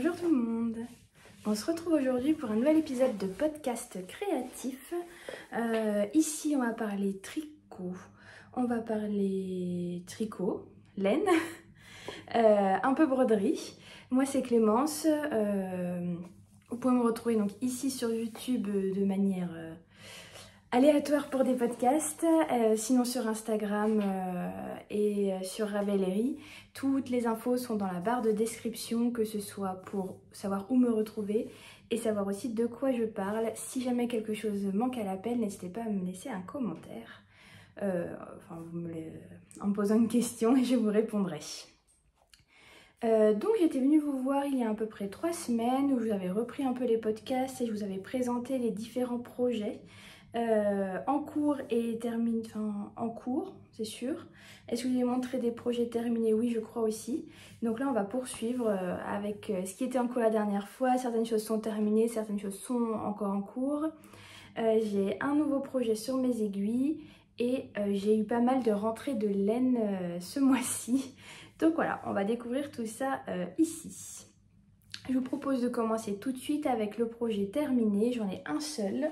Bonjour tout le monde. On se retrouve aujourd'hui pour un nouvel épisode de podcast créatif. Ici on va parler tricot, on va parler tricot, laine, un peu broderie. Moi c'est Clémence, vous pouvez me retrouver donc ici sur YouTube de manière aléatoire pour des podcasts, sinon sur Instagram et sur Ravelry. Toutes les infos sont dans la barre de description, que ce soit pour savoir où me retrouver et savoir aussi de quoi je parle. Si jamais quelque chose manque à l'appel, n'hésitez pas à me laisser un commentaire, en me posant une question et je vous répondrai. Donc j'étais venue vous voir il y a à peu près 3 semaines où je vous avais repris un peu les podcasts et je vous avais présenté les différents projets en cours et terminé, enfin en cours c'est sûr. Est-ce que je vous ai montré des projets terminés? Oui, je crois aussi. Donc là on va poursuivre avec ce qui était en cours la dernière fois. Certaines choses sont terminées, certaines choses sont encore en cours. J'ai un nouveau projet sur mes aiguilles et j'ai eu pas mal de rentrées de laine ce mois-ci. Donc voilà, on va découvrir tout ça ici. Je vous propose de commencer tout de suite avec le projet terminé. J'en ai un seul.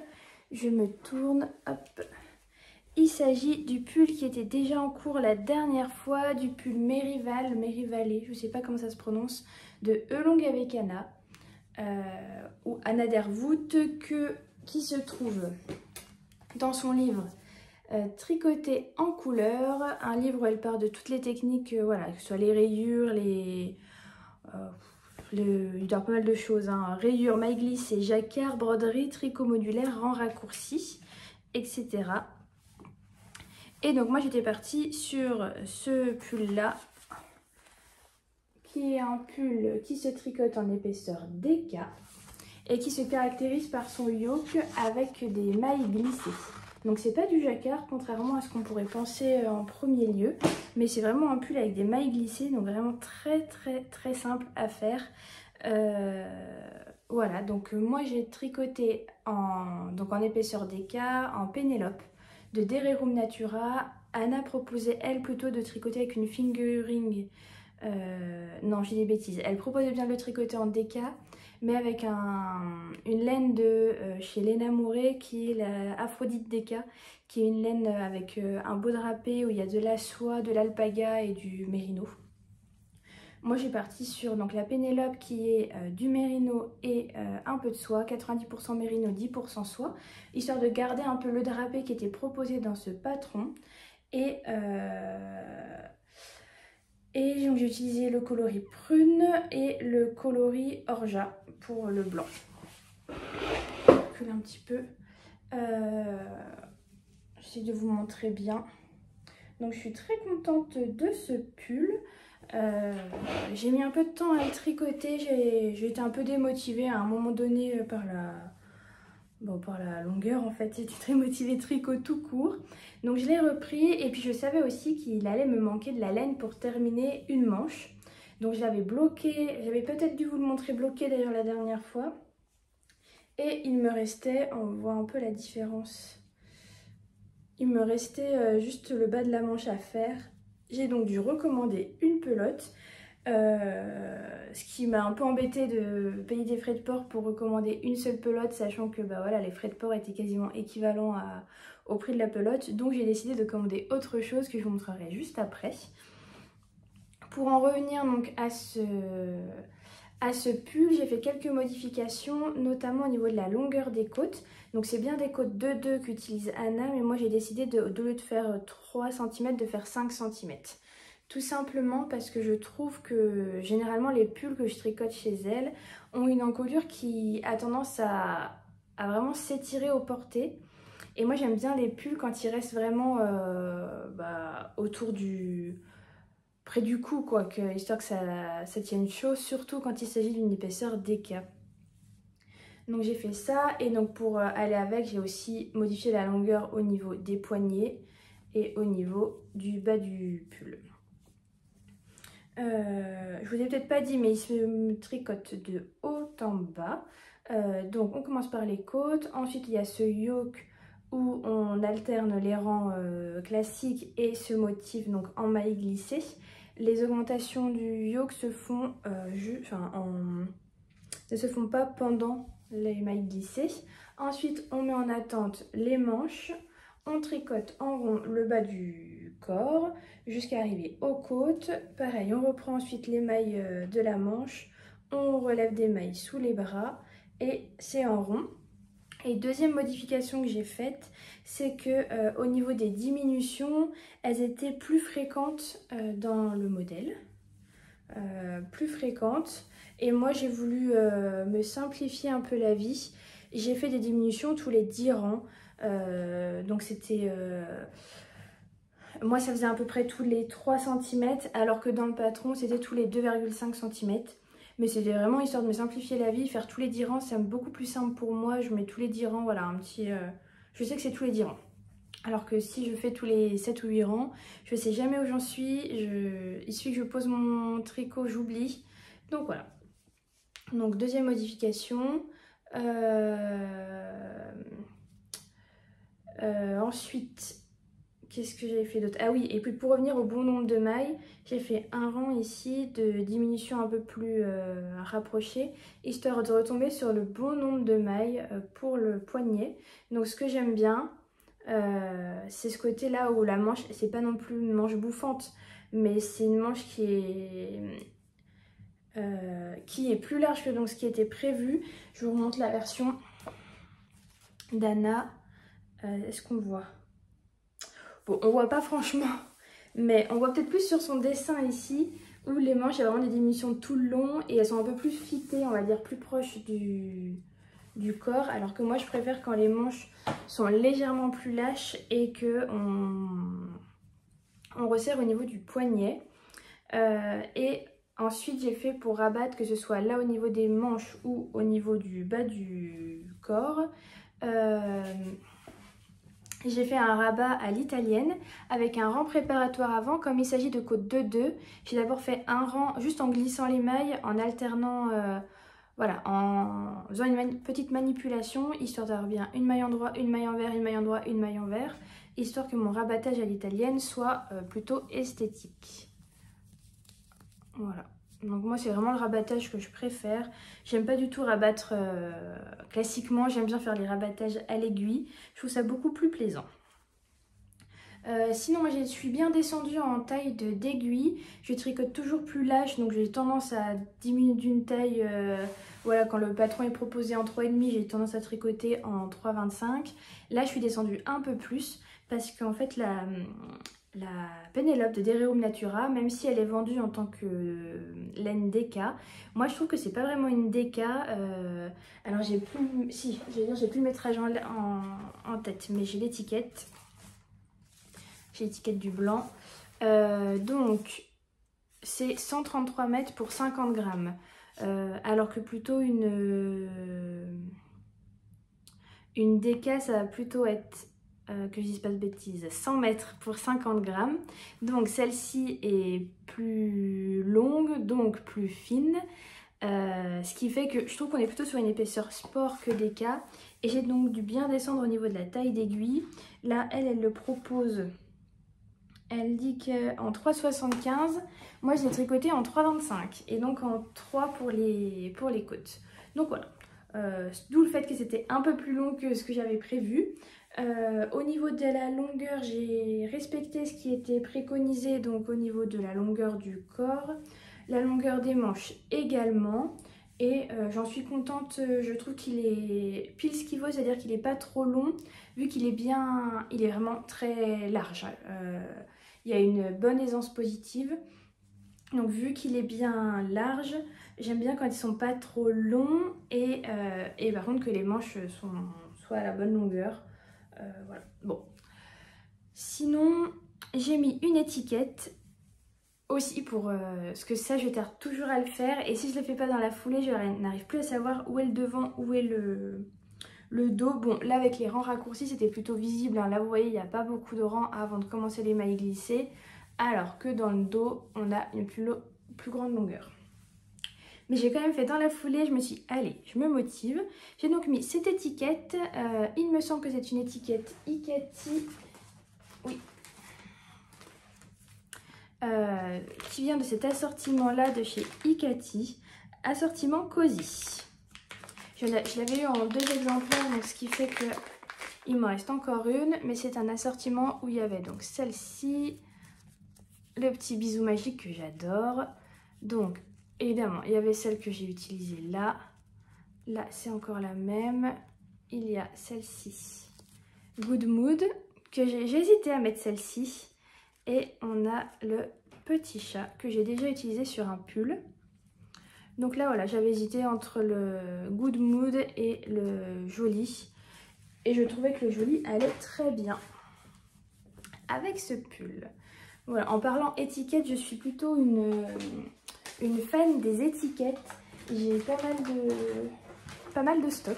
Je me tourne, hop. Il s'agit du pull qui était déjà en cours la dernière fois, du pull Merivalé, je ne sais pas comment ça se prononce, de Elong avec Anna, ou Anna Dervoot, qui se trouve dans son livre Tricoter en couleur, un livre où elle parle de toutes les techniques, voilà, que ce soit les rayures, il y a pas mal de choses, hein. Rayures, mailles glissées, jacquard, broderie, tricot modulaire, rang raccourci, etc. Et donc moi j'étais partie sur ce pull là, qui est un pull qui se tricote en épaisseur DK et qui se caractérise par son yoke avec des mailles glissées. Donc c'est pas du jacquard, contrairement à ce qu'on pourrait penser en premier lieu, mais c'est vraiment un pull avec des mailles glissées, donc vraiment très simple à faire. Voilà, donc moi j'ai tricoté en épaisseur DK, en Pénélope de Dererum Natura. Anna proposait elle plutôt de tricoter avec une fingering, non j'ai des bêtises, elle proposait bien de le tricoter en DK, mais avec une laine de chez Léna Mouret qui est la Aphrodite DK, qui est une laine avec un beau drapé où il y a de la soie, de l'alpaga et du mérino. Moi j'ai parti sur donc, la Pénélope qui est du mérino et un peu de soie, 90% mérino, 10% soie, histoire de garder un peu le drapé qui était proposé dans ce patron. Et donc j'ai utilisé le coloris prune et le coloris orgeat pour le blanc. Je recule un petit peu. J'essaie de vous montrer bien. Donc je suis très contente de ce pull. J'ai mis un peu de temps à le tricoter. J'ai été un peu démotivée à un moment donné par la longueur en fait. J'étais très motivée tricot tout court. Donc je l'ai repris et puis je savais aussi qu'il allait me manquer de la laine pour terminer une manche. Donc je l'avais bloqué, j'avais peut-être dû vous le montrer bloqué d'ailleurs la dernière fois. Et il me restait, on voit un peu la différence. Il me restait juste le bas de la manche à faire. J'ai donc dû recommander une pelote. Ce qui m'a un peu embêté de payer des frais de port pour recommander une seule pelote, sachant que bah voilà, les frais de port étaient quasiment équivalents au prix de la pelote. Donc j'ai décidé de commander autre chose que je vous montrerai juste après. Pour en revenir donc à ce pull, j'ai fait quelques modifications, notamment au niveau de la longueur des côtes. Donc c'est bien des côtes 2,2 qu'utilise Anna, mais moi j'ai décidé au lieu de faire 3 cm, de faire 5 cm. Tout simplement parce que je trouve que généralement les pulls que je tricote chez elle ont une encolure qui a tendance à vraiment s'étirer au porté. Et moi j'aime bien les pulls quand ils restent vraiment autour près du cou, quoi, histoire que ça tienne chaud, surtout quand il s'agit d'une épaisseur DK. Donc j'ai fait ça, et donc pour aller avec, j'ai aussi modifié la longueur au niveau des poignets et au niveau du bas du pull. Je vous ai peut-être pas dit, mais il se tricote de haut en bas. Donc on commence par les côtes, ensuite il y a ce yoke où on alterne les rangs classiques et ce motif donc en mailles glissées. Les augmentations du yoke se font ne se font pas pendant les mailles glissées. Ensuite, on met en attente les manches. On tricote en rond le bas du corps jusqu'à arriver aux côtes. Pareil, on reprend ensuite les mailles de la manche. On relève des mailles sous les bras et c'est en rond. Et deuxième modification que j'ai faite, c'est que au niveau des diminutions, elles étaient plus fréquentes dans le modèle. Plus fréquentes. Et moi, j'ai voulu me simplifier un peu la vie. J'ai fait des diminutions tous les 10 rangs. Donc c'était... moi, ça faisait à peu près tous les 3 cm, alors que dans le patron, c'était tous les 2,5 cm. Mais c'était vraiment histoire de me simplifier la vie. Faire tous les 10 rangs, c'est beaucoup plus simple pour moi. Je mets tous les 10 rangs, voilà, un petit... je sais que c'est tous les 10 rangs. Alors que si je fais tous les 7 ou 8 rangs, je sais jamais où j'en suis. Il suffit que je pose mon tricot, j'oublie. Donc voilà. Donc deuxième modification. Ensuite, qu'est-ce que j'avais fait d'autre? Ah oui, et puis pour revenir au bon nombre de mailles, j'ai fait un rang ici de diminution un peu plus rapprochée, histoire de retomber sur le bon nombre de mailles pour le poignet. Donc ce que j'aime bien, c'est ce côté-là où la manche, c'est pas non plus une manche bouffante, mais c'est une manche qui est plus large que donc ce qui était prévu. Je vous remonte la version d'Anna. Est-ce qu'on voit? Bon, on voit pas franchement, mais on voit peut-être plus sur son dessin ici, où les manches, il y a vraiment des diminutions tout le long et elles sont un peu plus fitées, on va dire plus proches du corps, alors que moi je préfère quand les manches sont légèrement plus lâches et que on resserre au niveau du poignet. Et ensuite j'ai fait pour rabattre, que ce soit là au niveau des manches ou au niveau du bas du corps, j'ai fait un rabat à l'italienne avec un rang préparatoire avant. Comme il s'agit de côte 2-2, j'ai d'abord fait un rang juste en glissant les mailles, en alternant, voilà, en faisant une petite manipulation, histoire d'avoir bien une maille endroit, une maille envers, une maille endroit, une maille envers, histoire que mon rabattage à l'italienne soit plutôt esthétique. Voilà. Donc moi c'est vraiment le rabattage que je préfère. J'aime pas du tout rabattre classiquement, j'aime bien faire les rabattages à l'aiguille. Je trouve ça beaucoup plus plaisant. Sinon moi je suis bien descendue en taille d'aiguille. Je tricote toujours plus lâche, donc j'ai tendance à diminuer d'une taille. Voilà, quand le patron est proposé en 3,5, j'ai tendance à tricoter en 3,25. Là je suis descendue un peu plus parce qu'en fait la Pénélope de Dereum Natura, même si elle est vendue en tant que laine DK, moi je trouve que c'est pas vraiment une DK. Alors j'ai plus, si, j'ai plus le métrage en tête, mais j'ai l'étiquette. J'ai l'étiquette du blanc. Donc c'est 133 mètres pour 50 grammes. Alors que plutôt une DK, ça va plutôt être, que je dise pas de bêtises, 100 mètres pour 50 grammes. Donc celle-ci est plus longue, donc plus fine. Ce qui fait que je trouve qu'on est plutôt sur une épaisseur sport que DK. Et j'ai donc dû bien descendre au niveau de la taille d'aiguille. Là, elle le propose. Elle dit qu'en 3,75, moi je l'ai tricoté en 3,25 et donc en 3 pour les côtes. Donc voilà, d'où le fait que c'était un peu plus long que ce que j'avais prévu. Au niveau de la longueur, j'ai respecté ce qui était préconisé, donc au niveau de la longueur du corps, la longueur des manches également. Et j'en suis contente, je trouve qu'il est pile ce qu'il vaut, c'est-à-dire qu'il n'est pas trop long, vu qu'il est bien, il est vraiment très large. Il y a une bonne aisance positive, donc vu qu'il est bien large, j'aime bien quand ils sont pas trop longs et par contre que les manches soient à la bonne longueur. Voilà. Bon. Sinon, j'ai mis une étiquette aussi pour parce que ça je tarde toujours à le faire et si je le fais pas dans la foulée je n'arrive plus à savoir où est le devant, où est le dos. Bon là avec les rangs raccourcis c'était plutôt visible, hein. Là vous voyez il n'y a pas beaucoup de rangs avant de commencer les mailles glissées, alors que dans le dos on a une plus grande longueur. Mais j'ai quand même fait dans la foulée, je me suis dit allez je me motive. J'ai donc mis cette étiquette, il me semble que c'est une étiquette Ikati, oui. Qui vient de cet assortiment là de chez Ikati, assortiment Cozy. Je l'avais eu en 2 exemplaires, donc ce qui fait que il me reste encore une. Mais c'est un assortiment où il y avait donc celle-ci, le petit bisou magique que j'adore. Donc évidemment, il y avait celle que j'ai utilisée là. Là, c'est encore la même. Il y a celle-ci, Good Mood, que j'ai hésité à mettre celle-ci. Et on a le petit chat que j'ai déjà utilisé sur un pull. Donc là, voilà, j'avais hésité entre le Good Mood et le Joli. Et je trouvais que le Joli allait très bien avec ce pull. Voilà, en parlant étiquette, je suis plutôt une fan des étiquettes. J'ai pas mal de stock.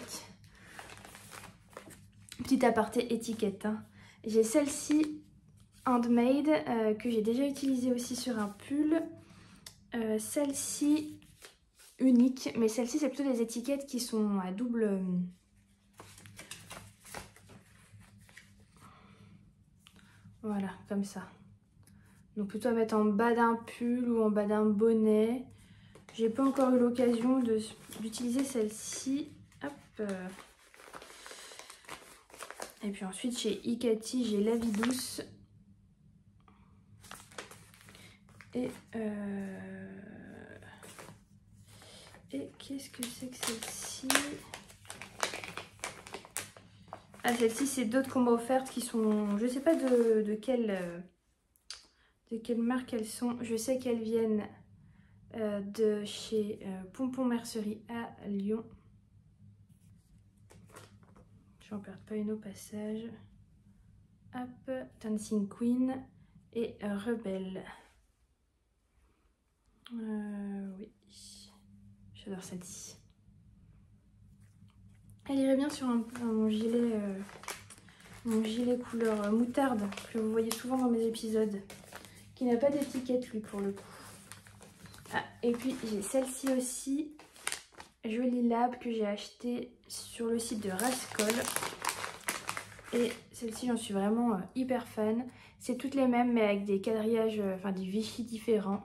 Petit aparté étiquette, hein. J'ai celle-ci Handmade que j'ai déjà utilisée aussi sur un pull. Celle-ci unique, mais celle-ci c'est plutôt des étiquettes qui sont à double... Voilà, comme ça. Donc plutôt à mettre en bas d'un pull ou en bas d'un bonnet. J'ai pas encore eu l'occasion d'utiliser celle-ci. Hop. Et puis ensuite chez Ikati, j'ai La Vie Douce. Et qu'est-ce que c'est que celle-ci? Ah, celle-ci, c'est d'autres qu'on m'a offertes qui sont... Je sais pas de quelle marque elles sont. Je sais qu'elles viennent de chez Pompon Mercerie à Lyon. J'en perds pas une au passage. Hop, Dancing Queen et Rebelle. Oui, j'adore celle-ci. Elle irait bien sur mon gilet couleur moutarde que vous voyez souvent dans mes épisodes, qui n'a pas d'étiquette lui pour le coup. Ah, et puis j'ai celle-ci aussi, Jolie Lab, que j'ai acheté sur le site de Rascol. Et celle-ci, j'en suis vraiment hyper fan. C'est toutes les mêmes mais avec des quadrillages, enfin des Vichy différents.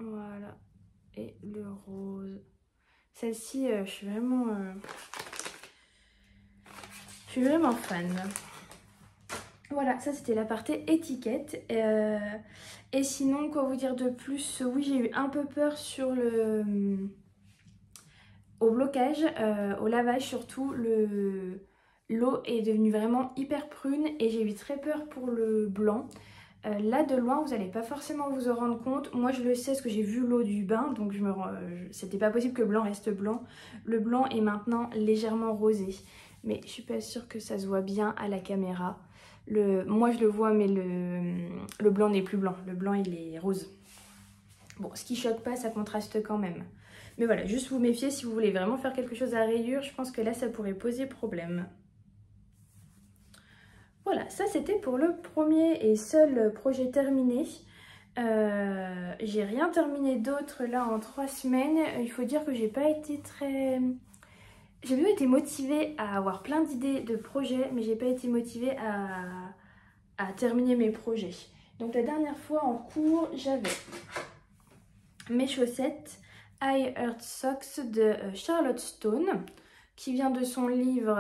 Voilà. Et le rose. Celle-ci, je suis vraiment fan. Voilà, ça c'était la partie étiquette. Et sinon, quoi vous dire de plus? Oui, j'ai eu un peu peur sur au blocage, au lavage surtout. L'eau est devenue vraiment hyper prune et j'ai eu très peur pour le blanc. Là de loin vous n'allez pas forcément vous en rendre compte. Moi je le sais parce que j'ai vu l'eau du bain, donc c'était pas possible que le blanc reste blanc. Le blanc est maintenant légèrement rosé, mais je suis pas sûre que ça se voit bien à la caméra. Moi je le vois, mais le blanc n'est plus blanc, le blanc il est rose. Bon, ce qui choque pas, ça contraste quand même. Mais voilà, juste vous méfiez si vous voulez vraiment faire quelque chose à rayures, je pense que là ça pourrait poser problème. Voilà, ça c'était pour le premier et seul projet terminé. J'ai rien terminé d'autre là en 3 semaines. Il faut dire que j'ai pas été très... J'ai bien été motivée à avoir plein d'idées de projets, mais j'ai pas été motivée à terminer mes projets. Donc la dernière fois en cours, j'avais mes chaussettes I Heart Socks de Charlotte Stone, qui vient de son livre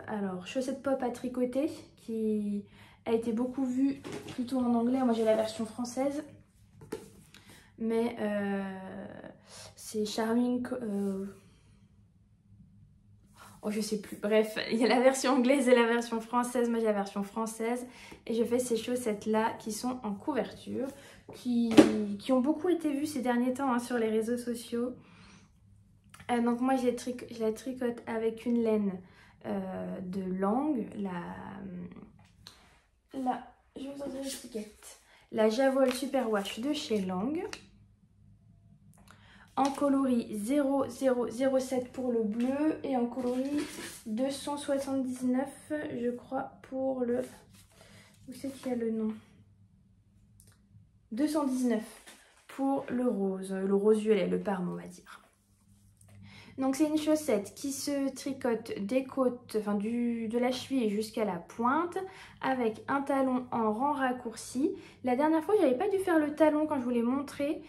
alors Chaussettes pop à tricoter, qui a été beaucoup vu plutôt en anglais. Moi j'ai la version française, mais c'est Charming... oh je sais plus, bref, il y a la version anglaise et la version française. Moi j'ai la version française et je fais ces chaussettes là qui sont en couverture, qui ont beaucoup été vues ces derniers temps hein, sur les réseaux sociaux. Donc moi je la tricote avec une laine de Langue, je vous en donne l'étiquette, la Javol Superwash de chez Langue, en coloris 0007 pour le bleu et en coloris 279 je crois pour le... Où c'est qu'il y a le nom? 219 pour le rose violet, le parme on va dire. Donc c'est une chaussette qui se tricote des côtes, enfin de la cheville jusqu'à la pointe, avec un talon en rang raccourci. La dernière fois, j'avais pas dû faire le talon quand je vous l'ai montré.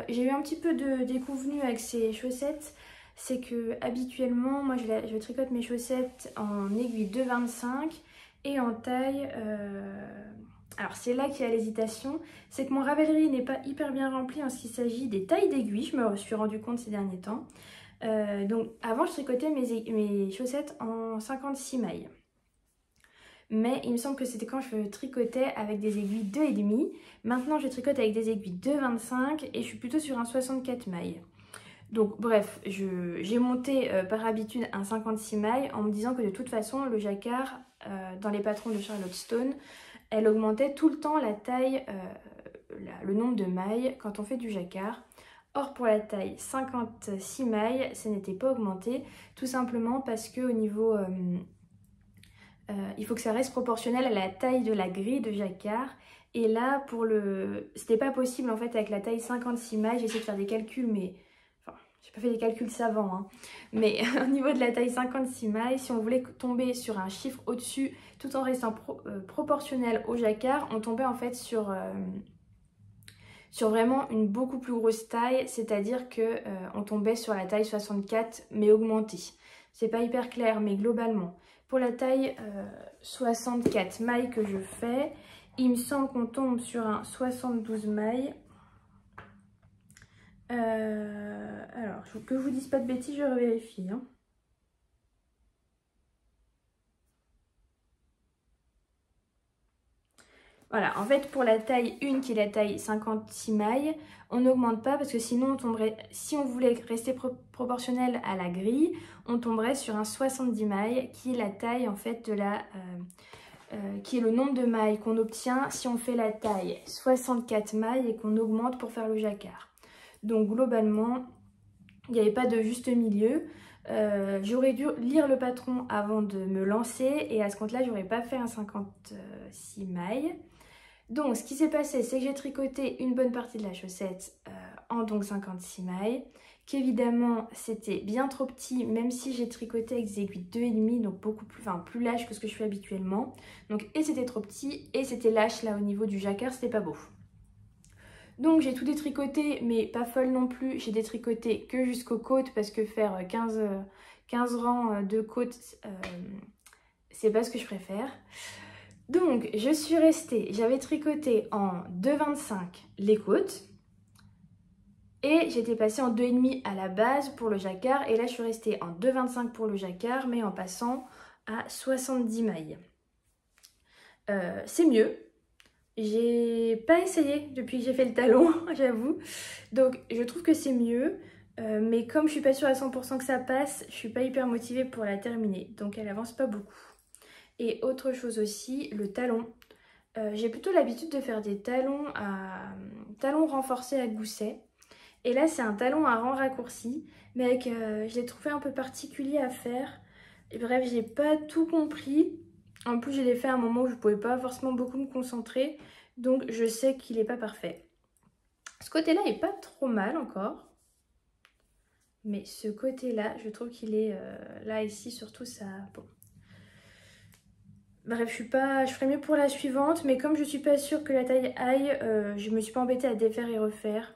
J'ai eu un petit peu de déconvenue avec ces chaussettes. C'est que habituellement, moi je tricote mes chaussettes en aiguille 2,25 et en taille... Alors c'est là qu'il y a l'hésitation, c'est que mon Ravelry n'est pas hyper bien rempli en ce qui s'agit des tailles d'aiguilles, je me suis rendu compte ces derniers temps. Donc avant je tricotais mes chaussettes en 56 mailles. Mais il me semble que c'était quand je tricotais avec des aiguilles 2,5. Maintenant je tricote avec des aiguilles 2,25 et je suis plutôt sur un 64 mailles. Donc bref, j'ai monté par habitude un 56 mailles en me disant que de toute façon le jacquard dans les patrons de Charlotte Stone, elle augmentait tout le temps la taille, le nombre de mailles quand on fait du jacquard. Or pour la taille 56 mailles, ça n'était pas augmenté, tout simplement parce que au niveau, il faut que ça reste proportionnel à la taille de la grille de jacquard. Et là, c'était pas possible en fait avec la taille 56 mailles. J'ai essayé de faire des calculs, mais j'ai pas fait des calculs savants, hein. Mais au niveau de la taille 56 mailles, si on voulait tomber sur un chiffre au-dessus tout en restant proportionnel au jacquard, on tombait en fait sur vraiment une beaucoup plus grosse taille, c'est-à-dire que on tombait sur la taille 64 mais augmentée. C'est pas hyper clair, mais globalement, pour la taille 64 mailles que je fais, il me semble qu'on tombe sur un 72 mailles. Alors, que je vous dise pas de bêtises, je revérifie, hein. Voilà, en fait pour la taille 1 qui est la taille 56 mailles, on n'augmente pas parce que sinon on tomberait, si on voulait rester proportionnel à la grille, on tomberait sur un 70 mailles qui est la taille en fait de la... qui est le nombre de mailles qu'on obtient si on fait la taille 64 mailles et qu'on augmente pour faire le jacquard. Donc globalement, il n'y avait pas de juste milieu. J'aurais dû lire le patron avant de me lancer et à ce compte-là, j'aurais pas fait un 56 mailles. Donc, ce qui s'est passé, c'est que j'ai tricoté une bonne partie de la chaussette en donc 56 mailles, qu'évidemment, c'était bien trop petit, même si j'ai tricoté avec des aiguilles 2,5, donc beaucoup plus, plus lâche que ce que je fais habituellement. Donc, et c'était trop petit, et c'était lâche là au niveau du jacquard, c'était pas beau. Donc, j'ai tout détricoté, mais pas folle non plus. J'ai détricoté que jusqu'aux côtes, parce que faire 15 rangs de côtes, c'est pas ce que je préfère. Donc, je suis restée, j'avais tricoté en 2,25 les côtes et j'étais passée en 2,5 à la base pour le jacquard et là je suis restée en 2,25 pour le jacquard mais en passant à 70 mailles. C'est mieux. J'ai pas essayé depuis que j'ai fait le talon, j'avoue. Donc, je trouve que c'est mieux. Mais comme je suis pas sûre à 100% que ça passe, je suis pas hyper motivée pour la terminer. Donc, elle avance pas beaucoup. Et autre chose aussi, le talon. J'ai plutôt l'habitude de faire des talons renforcés à gousset. Et là, c'est un talon à rang raccourci, mais avec, je l'ai trouvé un peu particulier à faire. Et bref, j'ai pas tout compris. En plus, je l'ai fait à un moment où je pouvais pas forcément beaucoup me concentrer, donc je sais qu'il n'est pas parfait. Ce côté-là est pas trop mal encore, mais ce côté-là, je trouve qu'il est là ici surtout ça. Bon. Bref, je ferais mieux pour la suivante, mais comme je suis pas sûre que la taille aille, je me suis pas embêtée à défaire et refaire.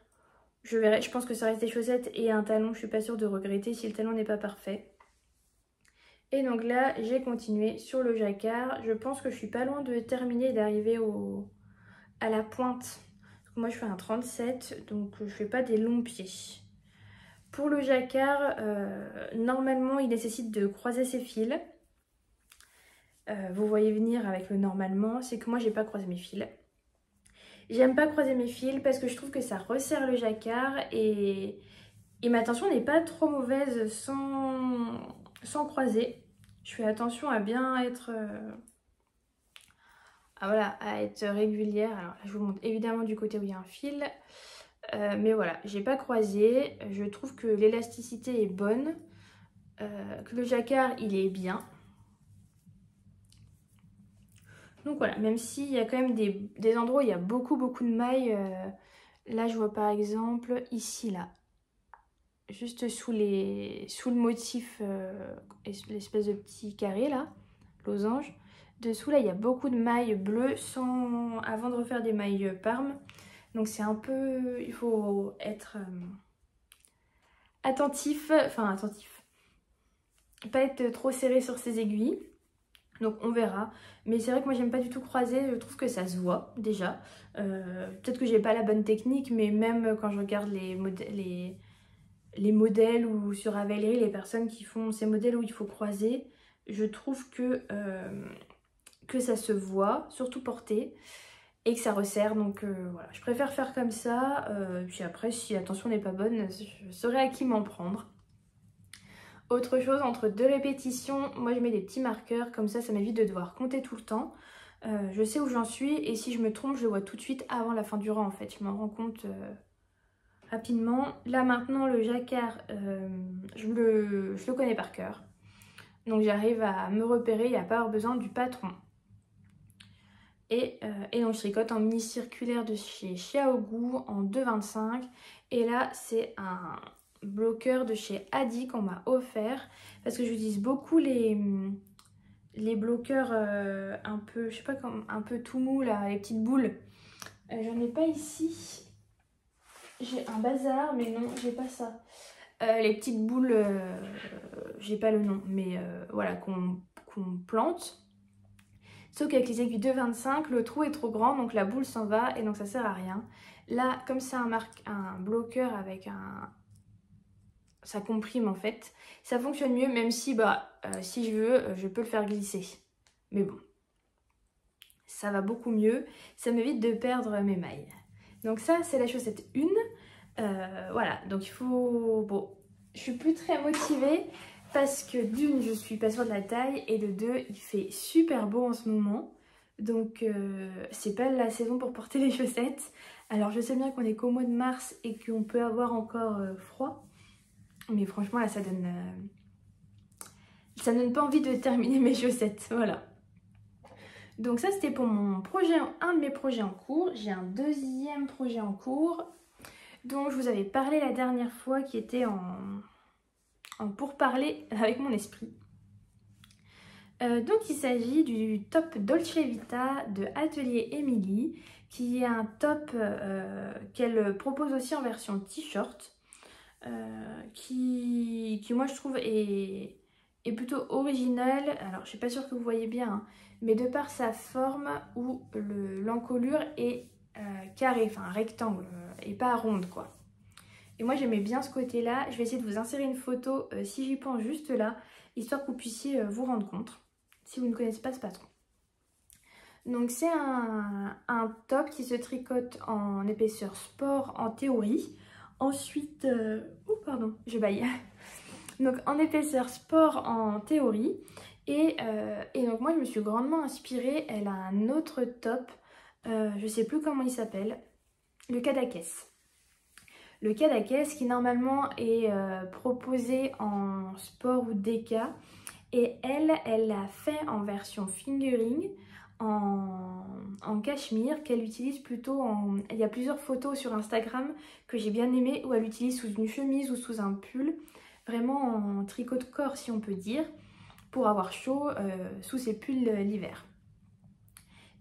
Je verrai, je pense que ça reste des chaussettes et un talon, je suis pas sûre de regretter si le talon n'est pas parfait. Et donc là, j'ai continué sur le jacquard. Je pense que je suis pas loin de terminer et d'arriver à la pointe. Moi, je fais un 37, donc je fais pas des longs pieds. Pour le jacquard, normalement, il nécessite de croiser ses fils. Vous voyez venir avec le normalement, c'est que moi j'ai pas croisé mes fils. J'aime pas croiser mes fils parce que je trouve que ça resserre le jacquard et ma tension n'est pas trop mauvaise sans croiser. Je fais attention à bien être à être régulière. Alors là, je vous montre évidemment du côté où il y a un fil. Mais voilà, j'ai pas croisé. Je trouve que l'élasticité est bonne. Que le jacquard il est bien. Donc voilà, même s'il y a quand même des endroits où il y a beaucoup de mailles. Là je vois par exemple ici là. juste sous le motif, l'espèce de petit carré là, losange. Dessous là il y a beaucoup de mailles bleues avant de refaire des mailles parmes. Donc c'est un peu, il faut être attentif, pas être trop serré sur ses aiguilles. Donc on verra. Mais c'est vrai que moi j'aime pas du tout croiser, je trouve que ça se voit déjà. Peut-être que j'ai pas la bonne technique, mais même quand je regarde les modèles ou sur Ravelry, les personnes qui font ces modèles où il faut croiser, je trouve que ça se voit, surtout porté, et que ça resserre. Donc voilà, je préfère faire comme ça. Puis après, si la tension n'est pas bonne, je saurai à qui m'en prendre. Autre chose, entre 2 répétitions, moi je mets des petits marqueurs, comme ça m'évite de devoir compter tout le temps. Je sais où j'en suis et si je me trompe, je le vois tout de suite avant la fin du rang en fait. Je m'en rends compte rapidement. Là maintenant, le jacquard, je le connais par cœur. Donc j'arrive à me repérer et à pas avoir besoin du patron. Et donc je tricote en mini circulaire de chez Xiaogu en 2,25. Et là c'est un bloqueur de chez Adi qu'on m'a offert. Parce que j'utilise beaucoup les bloqueurs un peu, je sais pas, comme un peu tout mou là, les petites boules. J'en ai pas ici. J'ai un bazar, mais non, j'ai pas ça. Les petites boules, j'ai pas le nom, mais voilà, qu'on plante. Sauf qu'avec les aiguilles 2,25, le trou est trop grand, donc la boule s'en va et donc ça sert à rien. Là, comme c'est un bloqueur avec ça comprime en fait, ça fonctionne mieux, même si, si je veux, je peux le faire glisser. Mais bon, ça va beaucoup mieux, ça m'évite de perdre mes mailles. Donc ça, c'est la chaussette 1. Voilà, donc il faut... Bon, je suis plus très motivée parce que d'une, je suis pas sûre de la taille et de deux, il fait super beau en ce moment. Donc c'est pas la saison pour porter les chaussettes. Alors je sais bien qu'on est qu'au mois de mars et qu'on peut avoir encore froid. Mais franchement là ça donne pas envie de terminer mes chaussettes, voilà. Donc ça c'était pour un de mes projets en cours. J'ai un deuxième projet en cours dont je vous avais parlé la dernière fois, qui était en pourparler avec mon esprit. Donc il s'agit du top Dolce Vita de Atelier Emily, qui est un top qu'elle propose aussi en version t-shirt, qui moi je trouve est plutôt original. Alors je suis pas sûre que vous voyez bien, hein, mais de par sa forme où l'encolure est carrée, enfin rectangle, et pas ronde quoi. Et moi j'aimais bien ce côté là. Je vais essayer de vous insérer une photo si j'y pense juste là, histoire que vous puissiez vous rendre compte si vous ne connaissez pas ce patron. Donc c'est un top qui se tricote en épaisseur sport en théorie. Ensuite, oh pardon, je baille. Donc en épaisseur sport en théorie. Et donc moi je me suis grandement inspirée. Elle a un autre top, je sais plus comment il s'appelle, le Cadaqués. Le Cadaqués qui normalement est proposé en sport ou déca. Et elle l'a fait en version fingering, en cachemire, qu'elle utilise plutôt en... Il y a plusieurs photos sur Instagram que j'ai bien aimées où elle utilise sous une chemise ou sous un pull, vraiment en tricot de corps si on peut dire, pour avoir chaud sous ses pulls l'hiver.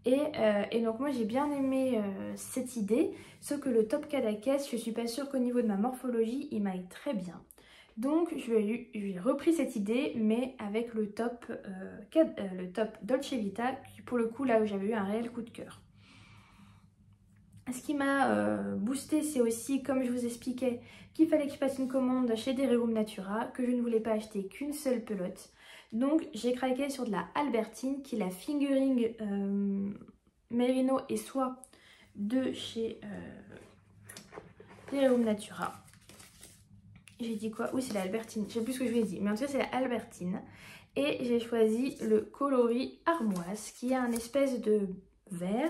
Et donc moi j'ai bien aimé cette idée, sauf que le top Cadaqués, je suis pas sûre qu'au niveau de ma morphologie il m'aille très bien. Donc j'ai repris cette idée, mais avec le top Dolce Vita, qui pour le coup là où j'avais eu un réel coup de cœur. Ce qui m'a boosté, c'est aussi, comme je vous expliquais, qu'il fallait que je fasse une commande chez Dererum Natura, que je ne voulais pas acheter qu'une seule pelote. Donc j'ai craqué sur de la Albertine, qui est la fingering Merino et soie de chez Dererum Natura. J'ai dit quoi? Oui, c'est la Albertine. Je sais plus ce que je lui ai dit. Mais en tout cas, c'est la Albertine. Et j'ai choisi le coloris Armoise, qui est un espèce de vert.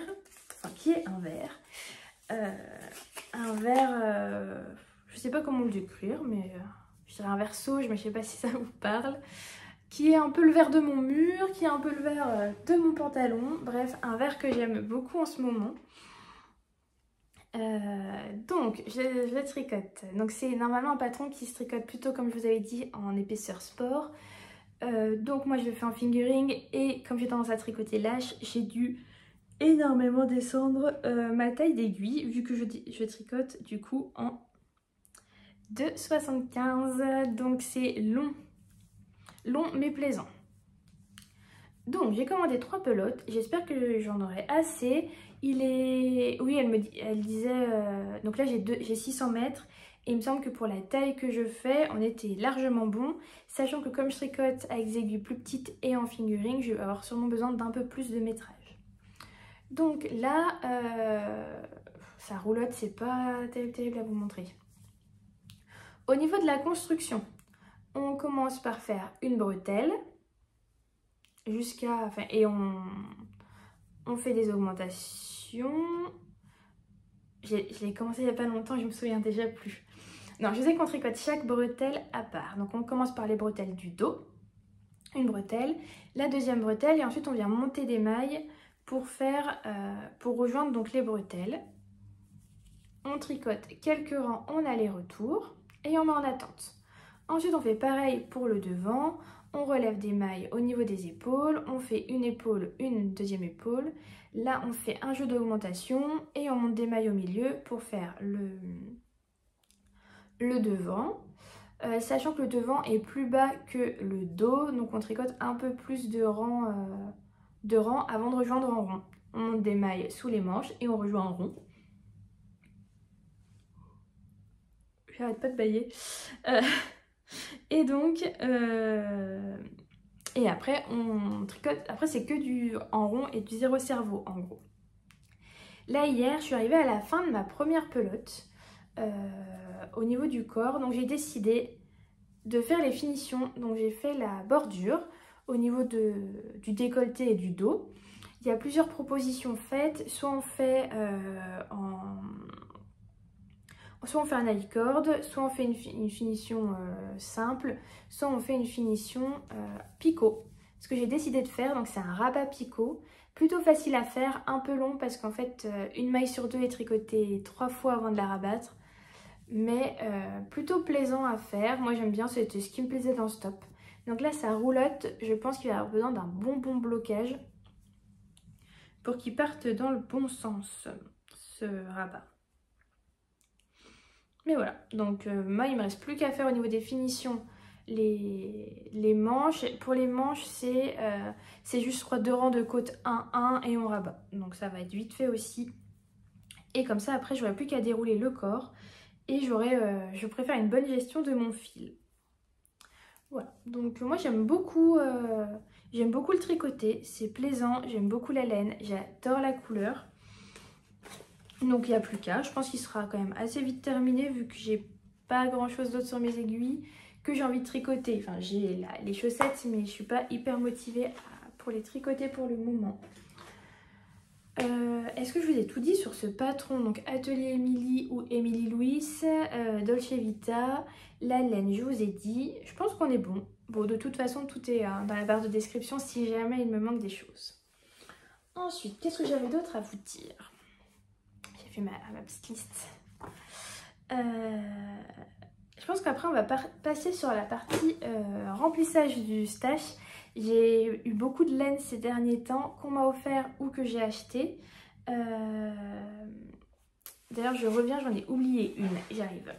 Enfin, qui est un vert. Un vert... je sais pas comment le décrire, mais... je dirais un vert sauge, mais je sais pas si ça vous parle. Qui est un peu le vert de mon mur, qui est un peu le vert de mon pantalon. Bref, un vert que j'aime beaucoup en ce moment. Donc, je tricote. Donc, c'est normalement un patron qui se tricote plutôt, comme je vous avais dit, en épaisseur sport. Donc, moi, je le fais en fingering. Et comme j'ai tendance à tricoter lâche, j'ai dû énormément descendre ma taille d'aiguille, vu que je tricote du coup en 2,75. Donc, c'est long mais plaisant. Donc j'ai commandé 3 pelotes, j'espère que j'en aurai assez. Il est... Oui, elle disait... Donc là j'ai 600 mètres et il me semble que pour la taille que je fais, on était largement bon. Sachant que comme je tricote avec des aiguilles plus petites et en fingering, je vais avoir sûrement besoin d'un peu plus de métrage. Donc là, ça roulotte, c'est pas terrible à vous montrer. Au niveau de la construction, on commence par faire une bretelle. Et on fait des augmentations. Je l'ai commencé il n'y a pas longtemps, je me souviens déjà plus. Non, je sais qu'on tricote chaque bretelle à part. Donc on commence par les bretelles du dos, une bretelle, la deuxième bretelle et ensuite on vient monter des mailles pour rejoindre donc les bretelles. On tricote quelques rangs en aller-retour et on met en attente. Ensuite on fait pareil pour le devant. On relève des mailles au niveau des épaules, on fait une épaule, une deuxième épaule. Là, on fait un jeu d'augmentation et on monte des mailles au milieu pour faire le devant. Sachant que le devant est plus bas que le dos, donc on tricote un peu plus de rangs avant de rejoindre en rond. On monte des mailles sous les manches et on rejoint en rond. J'arrête pas de bailler. Et donc... Et après, on tricote. Après, c'est que du en rond et du zéro cerveau, en gros. Là, hier, je suis arrivée à la fin de ma première pelote au niveau du corps. Donc, j'ai décidé de faire les finitions. Donc, j'ai fait la bordure au niveau du décolleté et du dos. Il y a plusieurs propositions faites. Soit on fait un alicorde, soit on fait une finition simple, soit on fait une finition picot. Ce que j'ai décidé de faire, donc c'est un rabat picot, plutôt facile à faire, un peu long parce qu'en fait une maille sur deux est tricotée 3 fois avant de la rabattre, mais plutôt plaisant à faire. Moi j'aime bien, c'était ce qui me plaisait dans ce top. Donc là ça roulotte, je pense qu'il va avoir besoin d'un bon blocage pour qu'il parte dans le bon sens, ce rabat. Mais voilà, donc moi il me reste plus qu'à faire au niveau des finitions les manches. Pour les manches c'est juste je crois 2 rangs de côte 1-1 et on rabat. Donc ça va être vite fait aussi. Et comme ça après j'aurai plus qu'à dérouler le corps et je préfère une bonne gestion de mon fil. Voilà, donc moi j'aime beaucoup le tricoter, c'est plaisant, j'aime beaucoup la laine, j'adore la couleur. Donc il n'y a plus qu'à, je pense qu'il sera quand même assez vite terminé vu que j'ai pas grand chose d'autre sur mes aiguilles, que j'ai envie de tricoter. Enfin j'ai les chaussettes mais je suis pas hyper motivée pour les tricoter pour le moment. Est-ce que je vous ai tout dit sur ce patron? Donc Atelier Émilie ou Émilie Louis, Dolce Vita, la laine je vous ai dit, je pense qu'on est bon. Bon de toute façon tout est dans la barre de description si jamais il me manque des choses. Ensuite qu'est-ce que j'avais d'autre à vous dire? J'ai fait ma petite liste. Je pense qu'après on va passer sur la partie remplissage du stash. J'ai eu beaucoup de laine ces derniers temps qu'on m'a offert ou que j'ai acheté. D'ailleurs je reviens, j'en ai oublié une, j'arrive.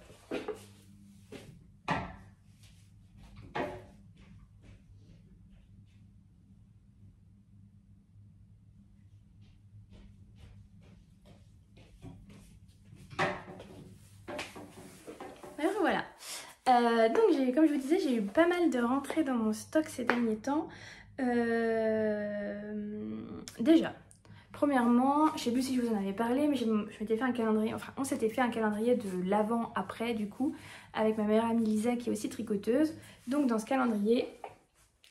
Alors voilà. Donc comme je vous disais, j'ai eu pas mal de rentrées dans mon stock ces derniers temps. Déjà, premièrement, je sais plus si je vous en avais parlé, mais je m'étais fait un calendrier, enfin on s'était fait un calendrier de l'avant-après du coup, avec ma meilleure amie Lisa qui est aussi tricoteuse. Donc dans ce calendrier,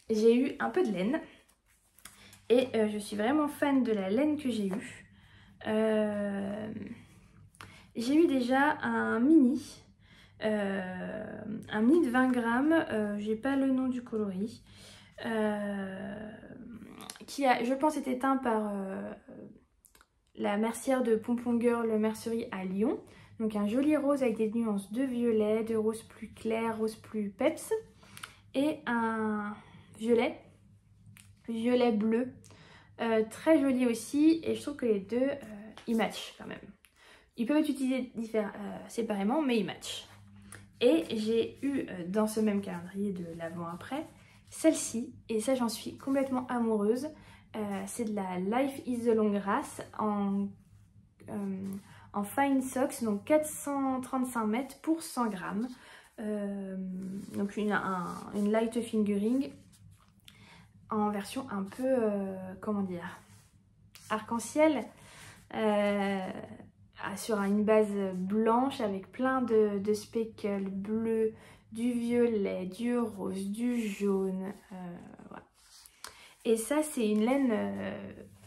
j'ai eu un peu de laine. Et je suis vraiment fan de la laine que j'ai eue. J'ai eu déjà un mini de 20 grammes, j'ai pas le nom du coloris, qui a, je pense, été teint par la mercière de Pompon Girl Mercerie à Lyon. Donc un joli rose avec des nuances de violet, de rose plus clair, rose plus peps. Et un violet bleu, très joli aussi. Et je trouve que les deux, ils matchent quand même. Ils peuvent être utilisés séparément, mais ils matchent. Et j'ai eu dans ce même calendrier de l'avant-après, celle-ci. Et ça, j'en suis complètement amoureuse. C'est de la Life is the Long Grass en fine socks, donc 435 mètres pour 100 grammes. Donc une light fingering en version un peu, comment dire, arc-en-ciel, sur une base blanche avec plein de speckles bleus, du violet, du rose, du jaune. Voilà. Et ça, c'est une laine,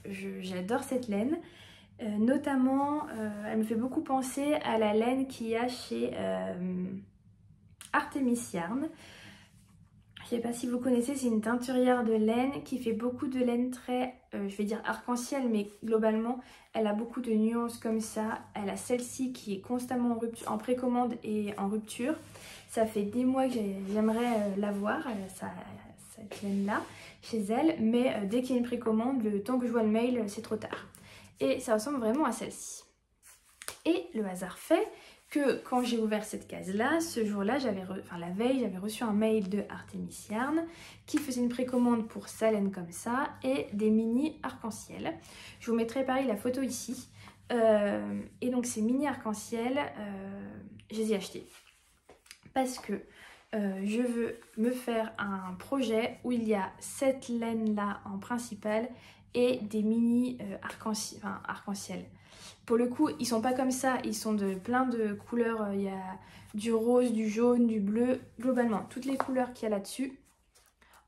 j'adore cette laine. Notamment, elle me fait beaucoup penser à la laine qu'il y a chez Artemis Yarn. Je ne sais pas si vous connaissez, c'est une teinturière de laine qui fait beaucoup de laine très, je vais dire arc-en-ciel, mais globalement, elle a beaucoup de nuances comme ça. Elle a celle-ci qui est constamment en précommande et en rupture. Ça fait des mois que j'aimerais l'avoir, cette laine-là, chez elle. Mais dès qu'il y a une précommande, le temps que je vois le mail, c'est trop tard. Et ça ressemble vraiment à celle-ci. Et le hasard fait que quand j'ai ouvert cette case-là, ce jour-là, la veille, j'avais reçu un mail de Artemis Yarn qui faisait une précommande pour sa laine comme ça et des mini arc-en-ciel. Je vous mettrai pareil la photo ici. Et donc ces mini arc-en-ciel, je les ai achetés parce que je veux me faire un projet où il y a cette laine-là en principal et des mini arc-en-ciel. Pour le coup, ils sont pas comme ça, ils sont de plein de couleurs. Il y a du rose, du jaune, du bleu, globalement toutes les couleurs qu'il y a là-dessus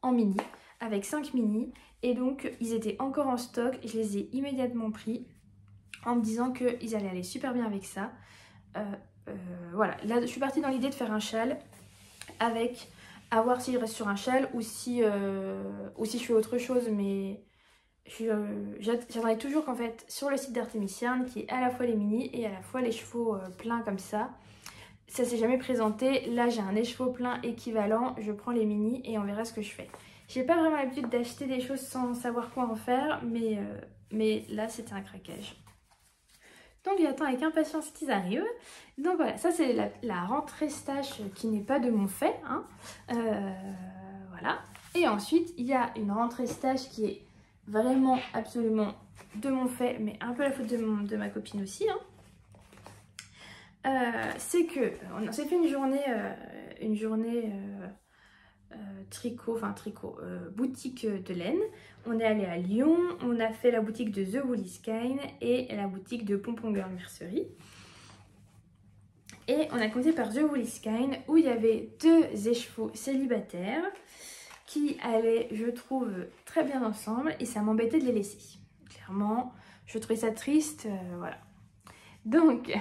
en mini, avec 5 mini. Et donc, ils étaient encore en stock, je les ai immédiatement pris en me disant qu'ils allaient aller super bien avec ça. Voilà, là je suis partie dans l'idée de faire un châle avec, à voir si je reste sur un châle ou si je fais autre chose, mais j'attendais toujours qu'en fait sur le site d'Artemis Yarn qui est à la fois les mini et à la fois les chevaux pleins comme ça s'est jamais présenté. Là j'ai un écheveau plein équivalent, je prends les mini et on verra ce que je fais. J'ai pas vraiment l'habitude d'acheter des choses sans savoir quoi en faire, mais là c'était un craquage. Donc j'attends avec impatience qu'ils arrivent. Donc voilà, ça c'est la rentrée stache qui n'est pas de mon fait, hein. Voilà. Et ensuite il y a une rentrée stache qui est vraiment absolument de mon fait, mais un peu la faute de ma copine aussi, hein. C'est que on s'est fait une journée boutique de laine. On est allé à Lyon, on a fait la boutique de The Woolly Skein et la boutique de Pompon Girl Mercerie. Et on a commencé par The Woolly Skein où il y avait 2 écheveaux célibataires qui allaient, je trouve, très bien ensemble et ça m'embêtait de les laisser. Clairement, je trouvais ça triste, voilà. Donc,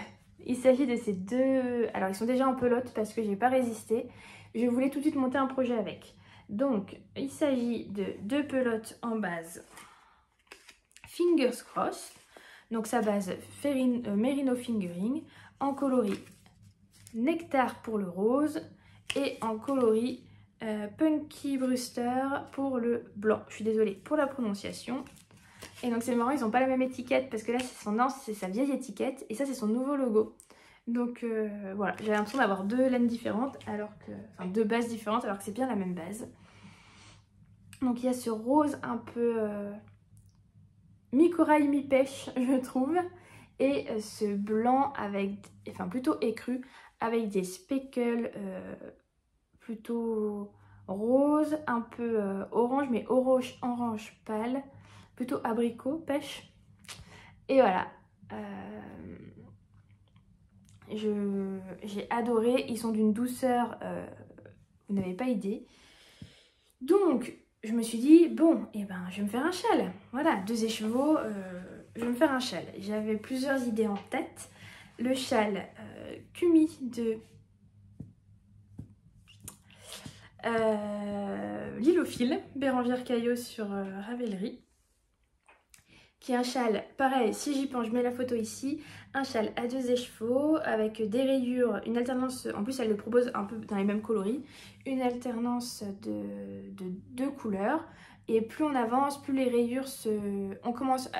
il s'agit de ces 2... Alors, ils sont déjà en pelote parce que j'ai pas résisté. Je voulais tout de suite monter un projet avec. Donc, il s'agit de 2 pelotes en base Fingers Crossed. Donc, sa base Merino Fingering en coloris Nectar pour le rose et en coloris Punky Brewster pour le blanc. Je suis désolée pour la prononciation. Et donc c'est marrant, ils n'ont pas la même étiquette parce que là c'est sa vieille étiquette et ça c'est son nouveau logo. Donc voilà, j'ai l'impression d'avoir 2 laines différentes, enfin 2 bases différentes alors que c'est bien la même base. Donc il y a ce rose un peu mi-corail, mi-pêche je trouve. Et ce blanc avec, enfin plutôt écru, avec des speckles plutôt rose, un peu orange, mais orange pâle, plutôt abricot, pêche. Et voilà, j'ai adoré, ils sont d'une douceur, vous n'avez pas idée. Donc, je me suis dit, bon, et ben, je vais me faire un châle. Voilà, 2 écheveaux, je vais me faire un châle. J'avais plusieurs idées en tête. Le châle Kumi de Lilofil, Bérangère Caillot sur Ravelry, qui est un châle, pareil, si j'y pense, je mets la photo ici, un châle à 2 écheveaux avec des rayures, une alternance, en plus elle le propose un peu dans les mêmes coloris, une alternance de 2 couleurs, et plus on avance, plus les rayures on commence,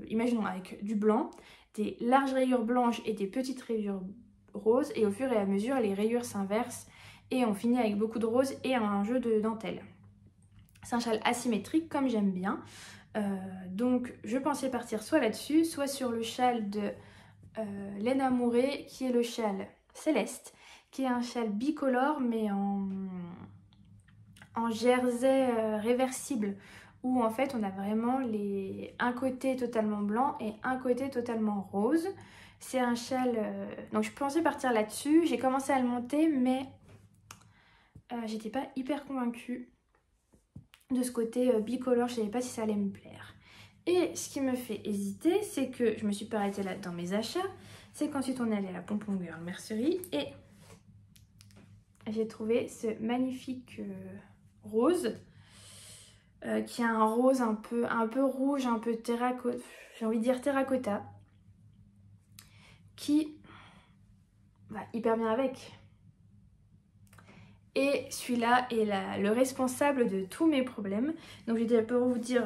imaginons avec du blanc, des larges rayures blanches et des petites rayures roses, et au fur et à mesure les rayures s'inversent, et on finit avec beaucoup de rose et un jeu de dentelle. C'est un châle asymétrique comme j'aime bien. Donc je pensais partir soit là-dessus, soit sur le châle de Laine Amourée, qui est le châle Céleste, qui est un châle bicolore mais en jersey réversible, où en fait on a vraiment un côté totalement blanc et un côté totalement rose. C'est un châle, donc je pensais partir là-dessus, j'ai commencé à le monter mais j'étais pas hyper convaincue de ce côté bicolore, je savais pas si ça allait me plaire. Et ce qui me fait hésiter, c'est que je me suis pas arrêtée là dans mes achats, c'est qu'ensuite on est allé à la Pompon Girl Mercerie et j'ai trouvé ce magnifique rose qui a un rose un peu rouge, un peu terracotta, j'ai envie de dire terracotta, qui va hyper bien avec. Et celui-là est le responsable de tous mes problèmes. Donc je vais pour vous dire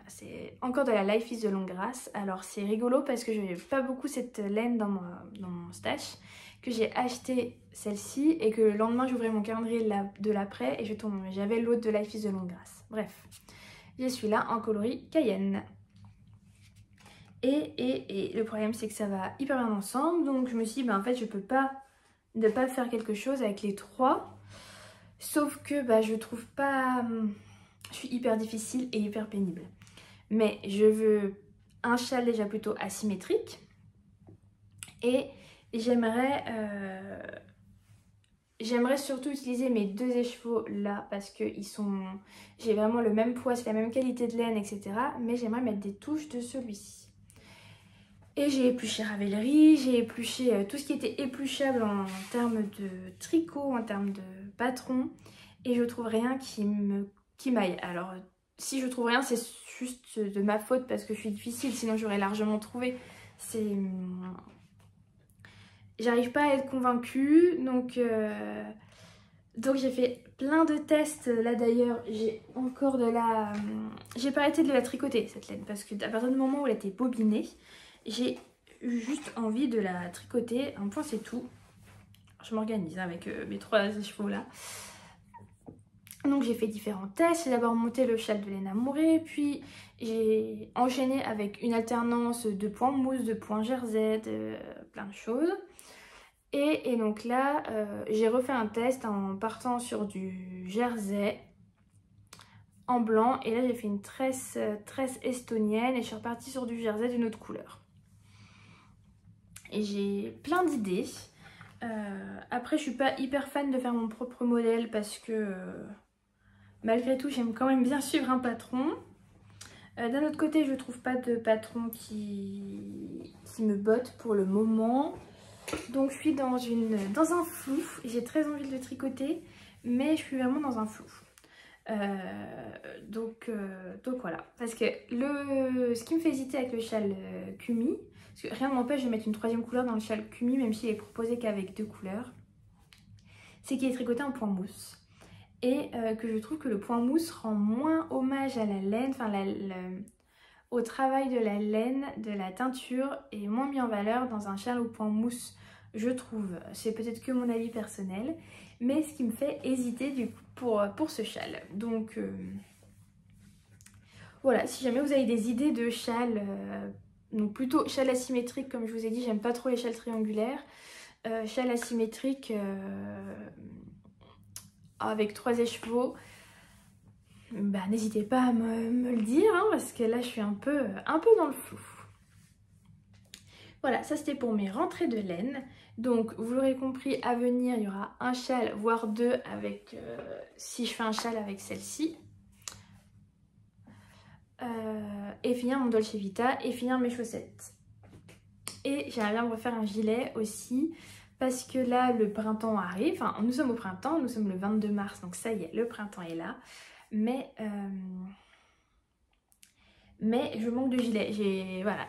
c'est encore de la Life is de longue grâce. Alors c'est rigolo parce que je n'ai pas beaucoup cette laine dans mon stash, que j'ai acheté celle-ci et que le lendemain j'ouvrais mon calendrier de l'après et j'avais l'autre de Life is de longue grâce. Bref, j'ai celui-là en coloris Cayenne. Et le problème c'est que ça va hyper bien ensemble, donc je me suis dit en fait je peux pas ne pas faire quelque chose avec les trois, sauf que je trouve pas, je suis hyper difficile et hyper pénible, mais je veux un châle déjà plutôt asymétrique et j'aimerais surtout utiliser mes 2 écheveaux là parce que j'ai vraiment le même poids, c'est la même qualité de laine, etc. Mais j'aimerais mettre des touches de celui-ci. Et j'ai épluché Ravelry, j'ai épluché tout ce qui était épluchable en termes de tricot, en termes de patron. Et je trouve rien qui m'aille. Alors si je trouve rien, c'est juste de ma faute parce que je suis difficile, sinon j'aurais largement trouvé. J'arrive pas à être convaincue, donc j'ai fait plein de tests. Là d'ailleurs, j'ai encore j'ai pas arrêté de la tricoter cette laine parce qu'à partir du moment où elle était bobinée, j'ai eu juste envie de la tricoter. Un point c'est tout. Je m'organise avec mes 3 chevaux là. Donc j'ai fait différents tests. J'ai d'abord monté le châle de Laine Amourée, puis j'ai enchaîné avec une alternance de points mousse, de points jersey, de plein de choses. Et donc là, j'ai refait un test en partant sur du jersey en blanc. Et là, j'ai fait une tresse estonienne et je suis repartie sur du jersey d'une autre couleur. Et j'ai plein d'idées. Après, je suis pas hyper fan de faire mon propre modèle parce que malgré tout, j'aime quand même bien suivre un patron. D'un autre côté, je trouve pas de patron qui me botte pour le moment. Donc je suis dans un flou. J'ai très envie de le tricoter, mais je suis vraiment dans un flou. Donc voilà. Parce que ce qui me fait hésiter avec le châle Kumi, parce que rien ne m'empêche de mettre une 3e couleur dans le châle Kumi, même s'il est proposé qu'avec 2 couleurs, c'est qu'il est tricoté en point mousse. Et que je trouve que le point mousse rend moins hommage à la laine, enfin au travail de la laine, de la teinture, est moins mis en valeur dans un châle au point mousse, je trouve. C'est peut-être que mon avis personnel, mais ce qui me fait hésiter du coup pour ce châle. Donc voilà, si jamais vous avez des idées de châle, donc plutôt châle asymétrique, comme je vous ai dit, j'aime pas trop les châles triangulaires, châle asymétrique avec 3 écheveaux, n'hésitez pas à me le dire, hein, parce que là je suis un peu dans le flou. Voilà, ça c'était pour mes rentrées de laine. Donc vous l'aurez compris, à venir il y aura un châle, voire 2 avec, si je fais un châle avec celle-ci. Et finir mon Dolce Vita et finir mes chaussettes. Et j'aimerais bien me refaire un gilet aussi, parce que là le printemps arrive, enfin nous sommes au printemps, nous sommes le 22 mars, donc ça y est, le printemps est là. Mais mais je manque de gilet. Voilà,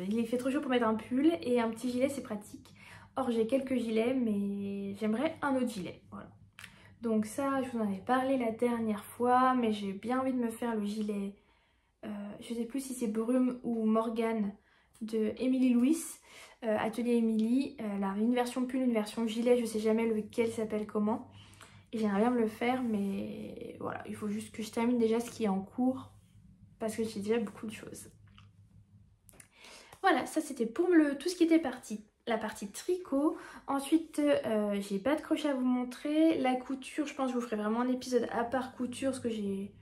il fait trop chaud pour mettre un pull et un petit gilet c'est pratique. Or j'ai quelques gilets mais j'aimerais un autre gilet, voilà. Donc ça je vous en avais parlé la dernière fois, mais j'ai bien envie de me faire le gilet, je sais plus si c'est Brume ou Morgane de Emily Louis, Atelier Emily. Là, une version pull, une version gilet, je sais jamais lequel s'appelle comment. Et j'aimerais bien me le faire, mais voilà, il faut juste que je termine déjà ce qui est en cours, parce que j'ai déjà beaucoup de choses. Voilà, ça c'était pour tout ce qui était la partie tricot. Ensuite, j'ai pas de crochet à vous montrer. La couture, je pense que je vous ferai vraiment un épisode à part couture, parce que j'ai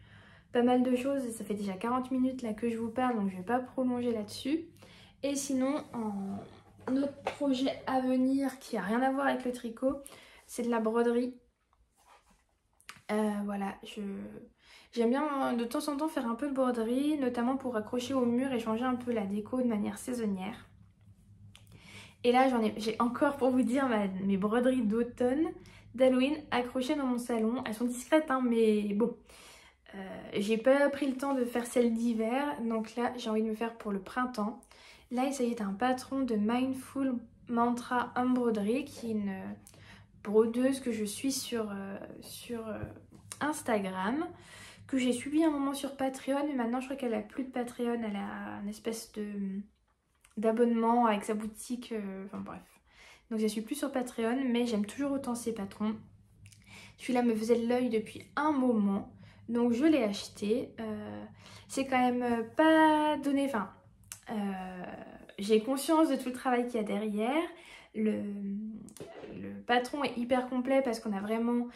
pas mal de choses et ça fait déjà 40 minutes là que je vous parle, donc je vais pas prolonger là-dessus. Et sinon, un autre projet à venir qui a rien à voir avec le tricot, c'est de la broderie. Voilà, j'aime bien de temps en temps faire un peu de broderie, notamment pour accrocher au mur et changer un peu la déco de manière saisonnière. Et là j'ai encore, pour vous dire, mes broderies d'automne, d'Halloween accrochées dans mon salon. Elles sont discrètes hein, mais bon, j'ai pas pris le temps de faire celles d'hiver, donc là j'ai envie de me faire pour le printemps. Là il s'agit d'un patron de Mindful Mantra Embroidery, qui est une brodeuse que je suis sur Instagram, que j'ai suivi un moment sur Patreon, mais maintenant je crois qu'elle a plus de Patreon, elle a une espèce d'abonnement avec sa boutique, enfin bref. Donc je ne suis plus sur Patreon, mais j'aime toujours autant ses patrons. Celui-là me faisait de l'œil depuis un moment, donc je l'ai acheté. C'est quand même pas donné, enfin j'ai conscience de tout le travail qu'il y a derrière. Le patron est hyper complet parce qu'on a vraiment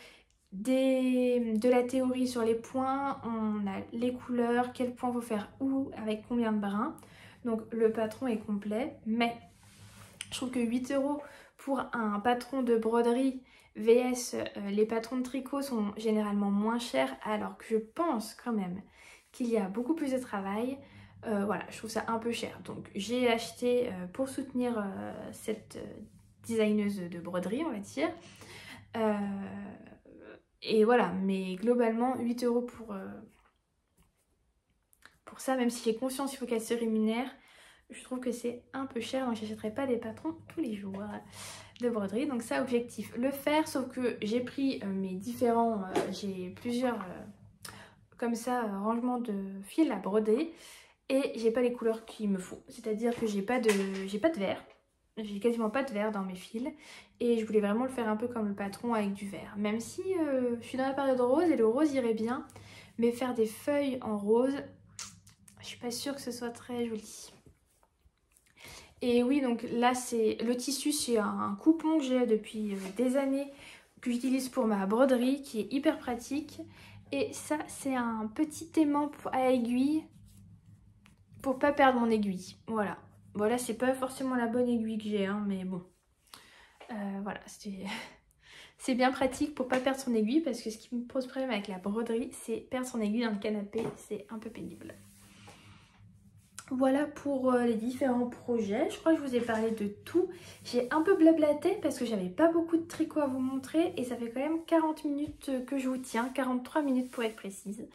de la théorie sur les points, on a les couleurs, quel point faut faire où, avec combien de brins. Donc le patron est complet, mais je trouve que 8 € pour un patron de broderie vs les patrons de tricot sont généralement moins chers, alors que je pense quand même qu'il y a beaucoup plus de travail. Voilà, je trouve ça un peu cher. Donc j'ai acheté pour soutenir cette designeuse de broderie, on va dire. Et voilà, mais globalement 8 € pour ça, même si j'ai conscience qu'il faut qu'elle se rémunère, je trouve que c'est un peu cher, donc j'achèterai pas des patrons tous les jours de broderie. Donc ça, objectif, le faire, sauf que j'ai pris mes différents, j'ai plusieurs comme ça rangements de fils à broder et j'ai pas les couleurs qu'il me faut. C'est-à-dire que j'ai pas de vert, j'ai quasiment pas de vert dans mes fils et je voulais vraiment le faire un peu comme le patron avec du vert. Même si je suis dans la période rose et le rose irait bien, mais faire des feuilles en rose, je suis pas sûre que ce soit très joli. Et oui, donc là c'est le tissu, c'est un coupon que j'ai depuis des années, que j'utilise pour ma broderie, qui est hyper pratique. Et ça c'est un petit aimant à aiguille pour pas perdre mon aiguille. Voilà, voilà, c'est pas forcément la bonne aiguille que j'ai hein, mais bon, voilà, c'est bien pratique pour pas perdre son aiguille, parce que ce qui me pose problème avec la broderie, c'est perdre son aiguille dans le canapé, c'est un peu pénible. Voilà pour les différents projets. Je crois que je vous ai parlé de tout. J'ai un peu blablaté parce que j'avais pas beaucoup de tricot à vous montrer et ça fait quand même 40 minutes que je vous tiens, 43 minutes pour être précise.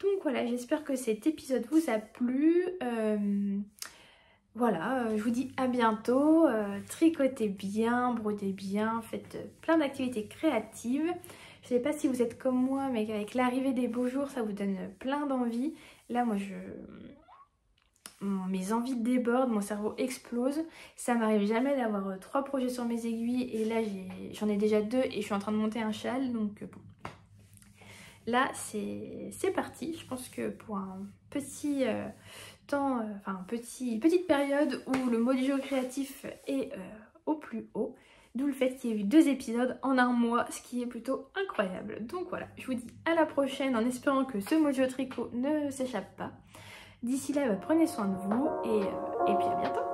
Donc voilà, j'espère que cet épisode vous a plu. Voilà, je vous dis à bientôt. Tricotez bien, brodez bien, faites plein d'activités créatives. Je sais pas si vous êtes comme moi, mais avec l'arrivée des beaux jours, ça vous donne plein d'envie. Là, moi, mes envies débordent, mon cerveau explose. Ça m'arrive jamais d'avoir 3 projets sur mes aiguilles et là j'en ai déjà 2 et je suis en train de monter un châle, donc bon. Là c'est parti. Je pense que pour un petit temps, enfin petite période où le mode créatif est au plus haut, d'où le fait qu'il y ait eu 2 épisodes en un mois, ce qui est plutôt incroyable. Donc voilà, je vous dis à la prochaine en espérant que ce mojo tricot ne s'échappe pas. D'ici là, prenez soin de vous et puis à bientôt.